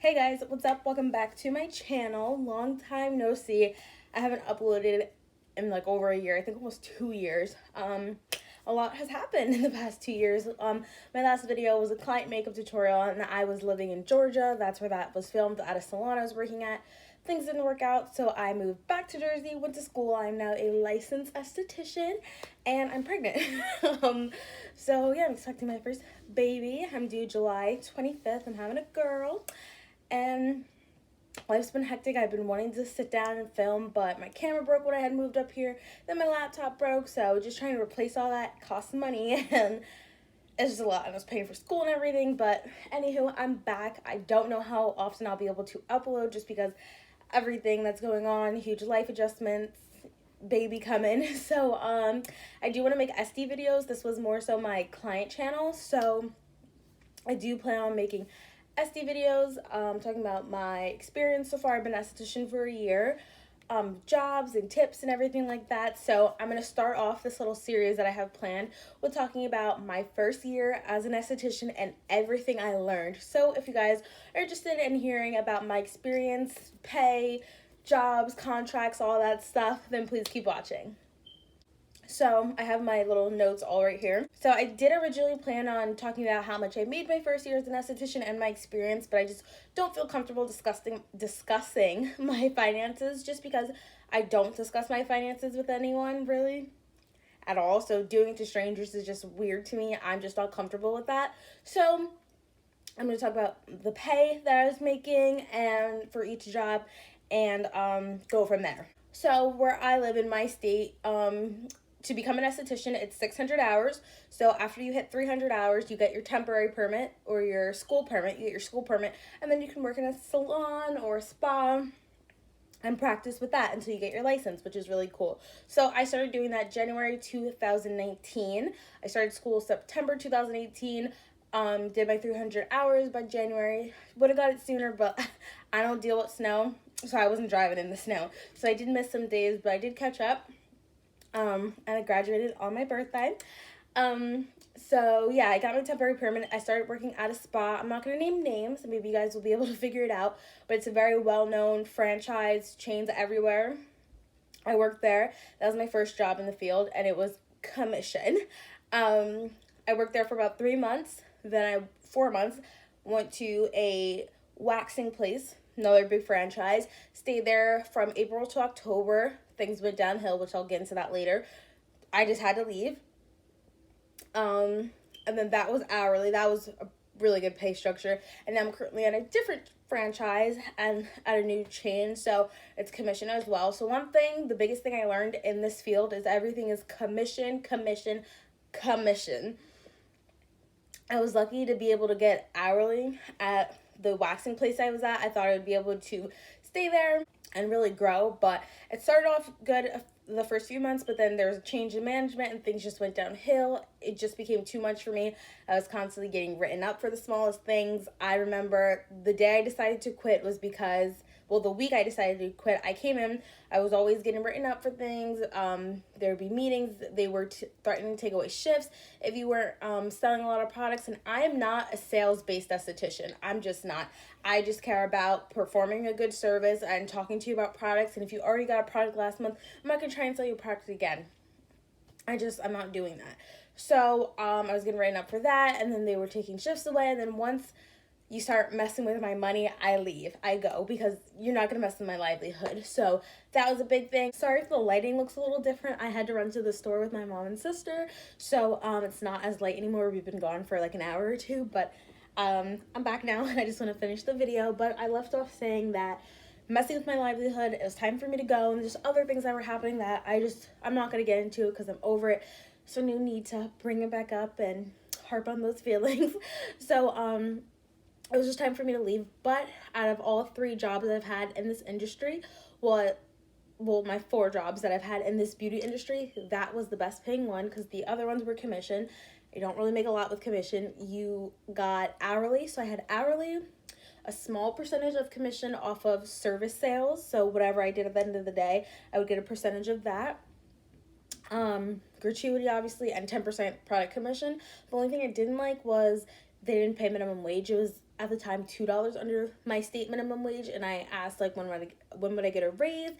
Hey guys, what's up? Welcome back to my channel. Long time no see. I haven't uploaded in like over a year, I think almost 2 years. A lot has happened in the past 2 years. My last video was a client makeup tutorial and I was living in Georgia. That's where that was filmed, at a salon I was working at. Things didn't work out, so I moved back to Jersey, went to school. I'm now a licensed esthetician and I'm pregnant. So yeah, I'm expecting my first baby. I'm due July 25th. I'm having a girl. And life's been hectic. I've been wanting to sit down and film, but my camera broke when I had moved up here. Then my laptop broke, so just trying to replace all that costs money, and it's just a lot. I was paying for school and everything, but anywho, I'm back. I don't know how often I'll be able to upload just because everything that's going on, huge life adjustments, baby coming. So I do want to make SD videos. This was more so my client channel, so I do plan on making SD videos, talking about my experience so far. I've been an esthetician for a year, jobs and tips and everything like that. So I'm going to start off this little series that I have planned with talking about my first year as an esthetician and everything I learned. So if you guys are interested in hearing about my experience, pay, jobs, contracts, all that stuff, then please keep watching. So I have my little notes all right here. So I did originally plan on talking about how much I made my first year as an esthetician and my experience, but I just don't feel comfortable discussing my finances, just because I don't discuss my finances with anyone really at all. So doing it to strangers is just weird to me. I'm just not comfortable with that. So I'm going to talk about the pay that I was making and for each job, and go from there. So where I live in my state, to become an esthetician, it's 600 hours. So after you hit 300 hours, you get your temporary permit or your school permit. You get your school permit, and then you can work in a salon or a spa and practice with that until you get your license, which is really cool. So I started doing that January 2019. I started school September 2018. Did my 300 hours by January. Would have got it sooner, but I don't deal with snow, so I wasn't driving in the snow. So I did miss some days, but I did catch up. And I graduated on my birthday. So yeah, I got my temporary permit. I started working at a spa. I'm not going to name names, maybe you guys will be able to figure it out, but it's a very well-known franchise, chains everywhere. I worked there. That was my first job in the field, and it was commission. I worked there for about 3 months. Then 4 months, went to a waxing place, another big franchise. Stayed there from April to October. Things went downhill, which I'll get into that later. I just had to leave. And then that was hourly. That was a really good pay structure. And now I'm currently at a different franchise and at a new chain, so it's commission as well. So the biggest thing I learned in this field is everything is commission, commission, commission. I was lucky to be able to get hourly at the waxing place I was at. I thought I would be able to stay there and really grow, but it started off good the first few months, but then there was a change in management and things just went downhill. It just became too much for me. I was constantly getting written up for the smallest things. I remember the day I decided to quit was because, well, the week I decided to quit, I came in, I was always getting written up for things. There would be meetings. They were threatening to take away shifts if you were selling a lot of products. And I am not a sales-based esthetician. I'm just not. I just care about performing a good service and talking to you about products. And if you already got a product last month, I'm not going to try and sell you a product again. I'm not doing that. So I was getting written up for that. And then they were taking shifts away. And then once you start messing with my money, I leave. I go, because you're not going to mess with my livelihood. So that was a big thing. Sorry if the lighting looks a little different. I had to run to the store with my mom and sister. So it's not as light anymore. We've been gone for like an hour or two. But I'm back now and I just want to finish the video. But I left off saying that messing with my livelihood, it was time for me to go. And there's other things that were happening that I'm not going to get into because I'm over it. So no need to bring it back up and harp on those feelings. So it was just time for me to leave. But out of all 3 jobs that I've had in this industry, well, my 4 jobs that I've had in this beauty industry, that was the best paying one, because the other ones were commission. You don't really make a lot with commission. You got hourly. So I had hourly, a small percentage of commission off of service sales. So whatever I did at the end of the day, I would get a percentage of that. Gratuity, obviously, and 10% product commission. The only thing I didn't like was they didn't pay minimum wage. It was at the time $2 under my state minimum wage, and I asked like when would I get a raise.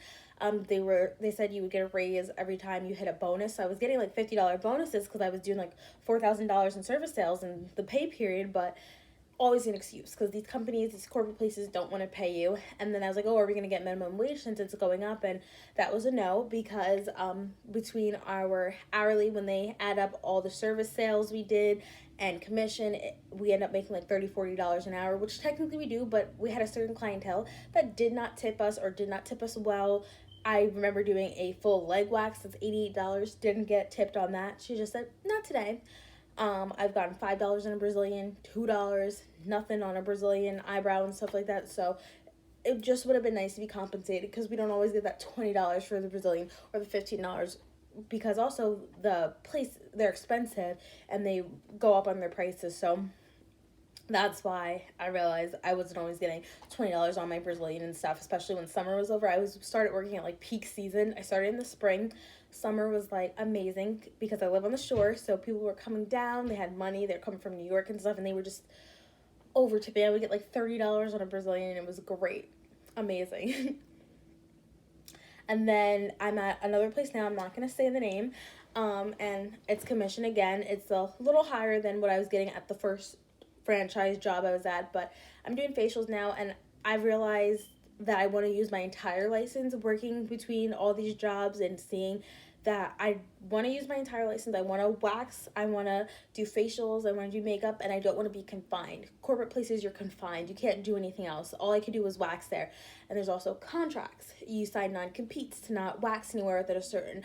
They said you would get a raise every time you hit a bonus. So I was getting like $50 bonuses because I was doing like $4,000 in service sales in the pay period, but always an excuse because these companies, these corporate places don't want to pay you. And then I was like, oh, are we going to get minimum wage since it's going up? And that was a no, because between our hourly, when they add up all the service sales we did and commission, we end up making like $30-$40 an hour, which technically we do, but we had a certain clientele that did not tip us or did not tip us well. I remember doing a full leg wax that's $88, didn't get tipped on that. She just said, not today. I've gotten $5 on a Brazilian, $2, nothing on a Brazilian eyebrow and stuff like that. So it just would have been nice to be compensated, because we don't always get that $20 for the Brazilian or the $15, because also the place, they're expensive and they go up on their prices. So that's why I realized I wasn't always getting $20 on my Brazilian and stuff, especially when summer was over. I started working at like peak season. I started in the spring. Summer was like amazing because I live on the shore, so people were coming down. They had money. They're coming from New York and stuff, and they were just over tipping. I would get like $30 on a Brazilian, and it was great, amazing. And then I'm at another place now. I'm not gonna say the name, and it's commission again. It's a little higher than what I was getting at the first franchise job I was at, but I'm doing facials now, and I realized that I want to use my entire license working between all these jobs and seeing that I want to use my entire license. I want to wax, I want to do facials, I want to do makeup, and I don't want to be confined. Corporate places, you're confined. You can't do anything else. All I could do was wax there. And there's also contracts. You sign non-competes to not wax anywhere within a certain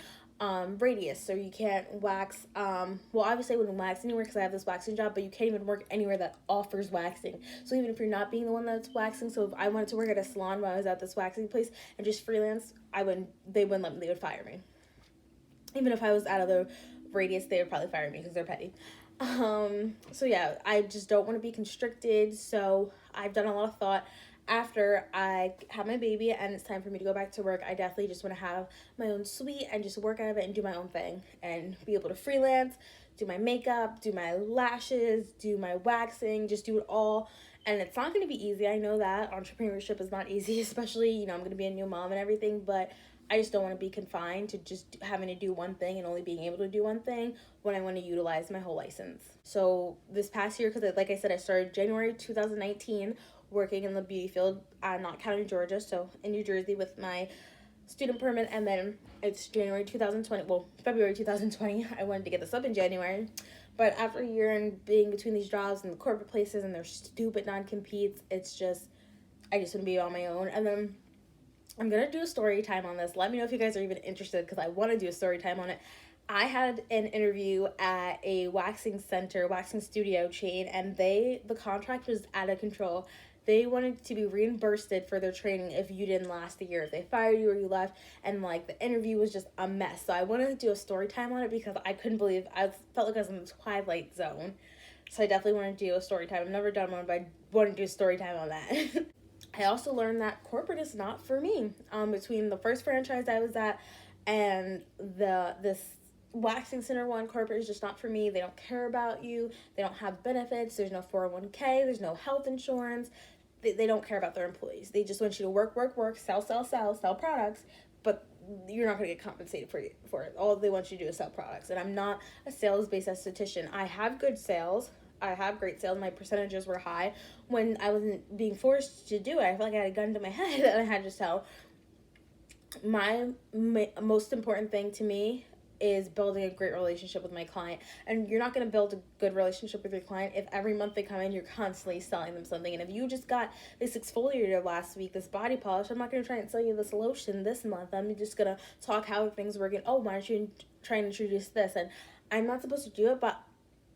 radius, so you can't wax, well, obviously I wouldn't wax anywhere because I have this waxing job, but you can't even work anywhere that offers waxing. So even if you're not being the one that's waxing, so if I wanted to work at a salon while I was at this waxing place and just freelance, they wouldn't let me, they would fire me. Even if I was out of the radius, they would probably fire me because they're petty. So yeah, I just don't want to be constricted, so I've done a lot of thought. After I have my baby and it's time for me to go back to work, I definitely just want to have my own suite and just work out of it and do my own thing and be able to freelance, do my makeup, do my lashes, do my waxing, just do it all. And it's not going to be easy. I know that entrepreneurship is not easy, especially, I'm going to be a new mom and everything, but I just don't want to be confined to just having to do one thing and only being able to do one thing when I want to utilize my whole license. So this past year, because like I said, I started January 2019 working in the beauty field, not counting Georgia, so in New Jersey with my student permit, and then it's February 2020. I wanted to get this up in January, but after a year and being between these jobs and the corporate places and their stupid non-competes, it's just, I just want to be on my own. And then I'm going to do a story time on this. Let me know if you guys are even interested, because I want to do a story time on it. I had an interview at a waxing studio chain, and the contract was out of control. They wanted to be reimbursed for their training if you didn't last a year, if they fired you or you left, and like the interview was just a mess. So I wanted to do a story time on it because I couldn't believe, I felt like I was in the Twilight Zone. So I definitely want to do a story time. I've never done one, but I want to do a story time on that. I also learned that corporate is not for me. Between the first franchise I was at and this waxing center one, corporate is just not for me. They don't care about you. They don't have benefits. There's no 401k. There's no health insurance. They don't care about their employees. They just want you to work, sell products, but you're not going to get compensated for it. All they want you to do is sell products. And I'm not a sales-based esthetician. I have good sales. I have great sales. My percentages were high. When I wasn't being forced to do it, I felt like I had a gun to my head and I had to sell. My most important thing to me is building a great relationship with my client. And you're not going to build a good relationship with your client if every month they come in, you're constantly selling them something. And if you just got this exfoliator last week, this body polish, I'm not going to try and sell you this lotion this month. I'm just going to talk how things work, and why don't you try and introduce this? And I'm not supposed to do it, but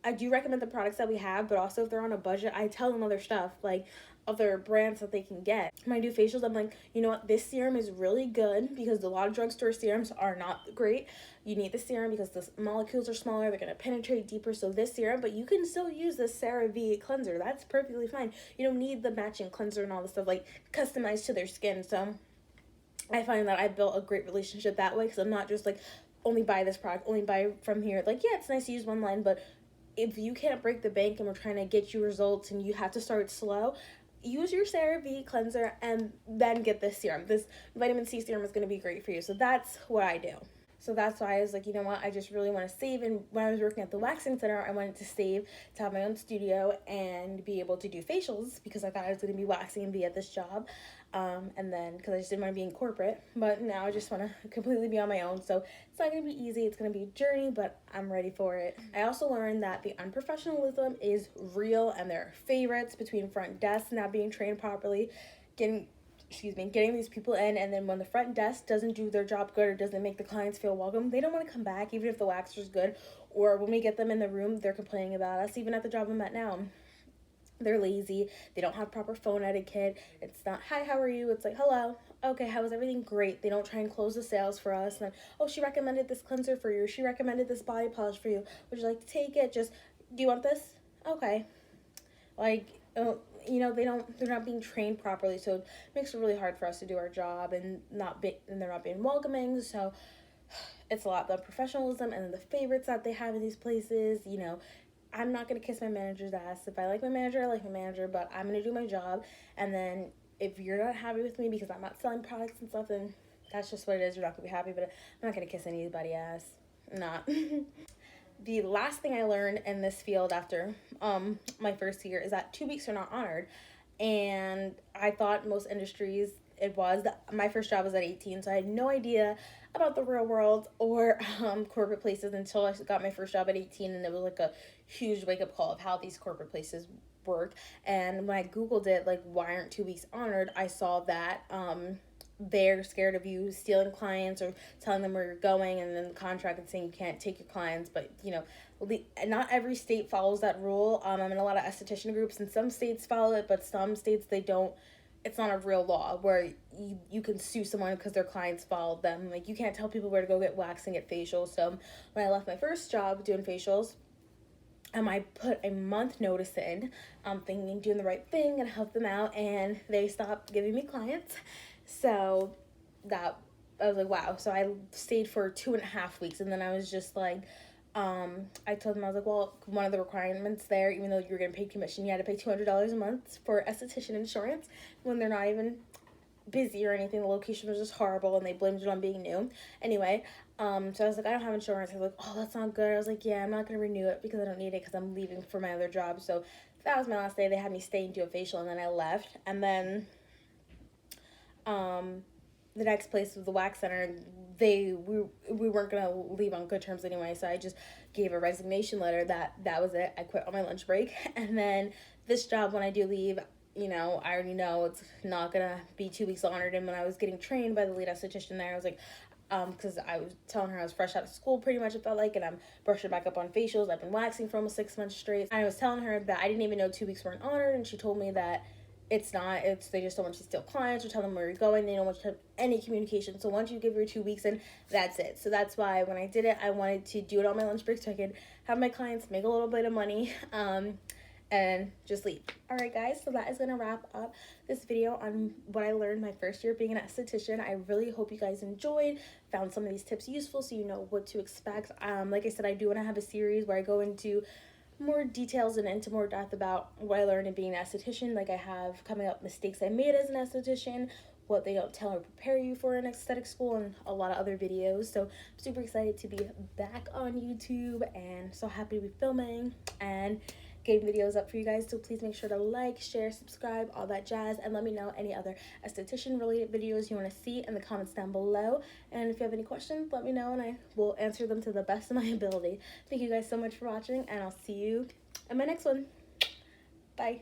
I do recommend the products that we have, but also if they're on a budget, I tell them other stuff, like other brands that they can get. When I do facials, I'm like, you know what, this serum is really good, because a lot of drugstore serums are not great. You need the serum because the molecules are smaller, they're going to penetrate deeper, so this serum, but you can still use this CeraVe cleanser. That's perfectly fine. You don't need the matching cleanser and all this stuff, like, customized to their skin. So I find that I built a great relationship that way, because I'm not just like, only buy this product, only buy from here. Like, yeah, it's nice to use one line, but if you can't break the bank and we're trying to get you results and you have to start slow, use your CeraVe cleanser and then get this serum. This vitamin C serum is going to be great for you. So that's what I do. So that's why I was like, you know what, I just really want to save. And when I was working at the waxing center, I wanted to save to have my own studio and be able to do facials because I thought I was going to be waxing and be at this job. And then because I just didn't want to be in corporate, but now I just want to completely be on my own. So it's not going to be easy. It's going to be a journey, but I'm ready for it. I also learned that the unprofessionalism is real, and there are favorites between front desk not being trained properly, getting these people in, and then when the front desk doesn't do their job good or doesn't make the clients feel welcome, they don't want to come back even if the waxer's good. Or when we get them in the room, they're complaining about us. Even at the job I'm at now, they're lazy, they don't have proper phone etiquette. It's not, hi, how are you? It's like, hello, okay, how was everything? Great. They don't try and close the sales for us. And then, oh, she recommended this cleanser for you, she recommended this body polish for you, would you like to take it? Just, do you want this? Okay. Like, they're not being trained properly, so it makes it really hard for us to do our job, and they're not being welcoming. So it's a lot. The professionalism and the favorites that they have in these places, I'm not gonna kiss my manager's ass. If I like my manager, I like my manager, but I'm gonna do my job. And then if you're not happy with me because I'm not selling products and stuff, then that's just what it is. You're not gonna be happy, but I'm not gonna kiss anybody's ass. Not. The last thing I learned in this field after my first year is that 2 weeks are not honored. And I thought most industries it was. My first job was at 18, so I had no idea about the real world or corporate places until I got my first job at 18, and it was like a huge wake-up call of how these corporate places work. And when I Googled it, like, why aren't 2 weeks honored, I saw that they're scared of you stealing clients or telling them where you're going, and then the contract is saying you can't take your clients. But not every state follows that rule. I'm in a lot of esthetician groups, and some states follow it, but some states they don't. It's not a real law where you can sue someone because their clients followed them. Like, you can't tell people where to go get waxed and get facials. So when I left my first job doing facials, I put a month notice in, thinking doing the right thing and help them out, and they stopped giving me clients. So I was like, wow. So I stayed for 2.5 weeks, and then I was just like, I told them, I was like, well, one of the requirements there, even though you're getting paid commission, you had to pay $200 a month for esthetician insurance when they're not even busy or anything. The location was just horrible, and they blamed it on being new. Anyway, so I was like, I don't have insurance. I was like, oh, that's not good. I was like, yeah, I'm not going to renew it because I don't need it because I'm leaving for my other job. So that was my last day. They had me stay and do a facial, and then I left. And then the next place was the wax center. We weren't gonna leave on good terms anyway, so I just gave a resignation letter. That was it. I quit on my lunch break. And then this job, when I do leave, I already know it's not gonna be 2 weeks honored. And when I was getting trained by the lead esthetician there, I was like, because I was telling her I was fresh out of school pretty much, it felt like, and I'm brushing back up on facials. I've been waxing for almost 6 months straight. And I was telling her that I didn't even know 2 weeks weren't honored, and she told me that it's not. They just don't want you to steal clients or tell them where you're going. They don't want you to have any communication. So once you give your 2 weeks in, that's it. So that's why when I did it, I wanted to do it on my lunch break so I could have my clients make a little bit of money and just leave. All right, guys, so that is going to wrap up this video on what I learned my first year being an esthetician. I really hope you guys enjoyed, found some of these tips useful so you know what to expect. Like I said, I do want to have a series where I go into more details and into more depth about what I learned in being an esthetician. Like, I have coming up mistakes I made as an esthetician, what they don't tell or prepare you for an aesthetic school, and a lot of other videos. So I'm super excited to be back on YouTube and so happy to be filming and getting videos up for you guys. So please make sure to like, share, subscribe, all that jazz, and let me know any other esthetician related videos you want to see in the comments down below. And if you have any questions, let me know and I will answer them to the best of my ability. Thank you guys so much for watching, and I'll see you in my next one. Bye.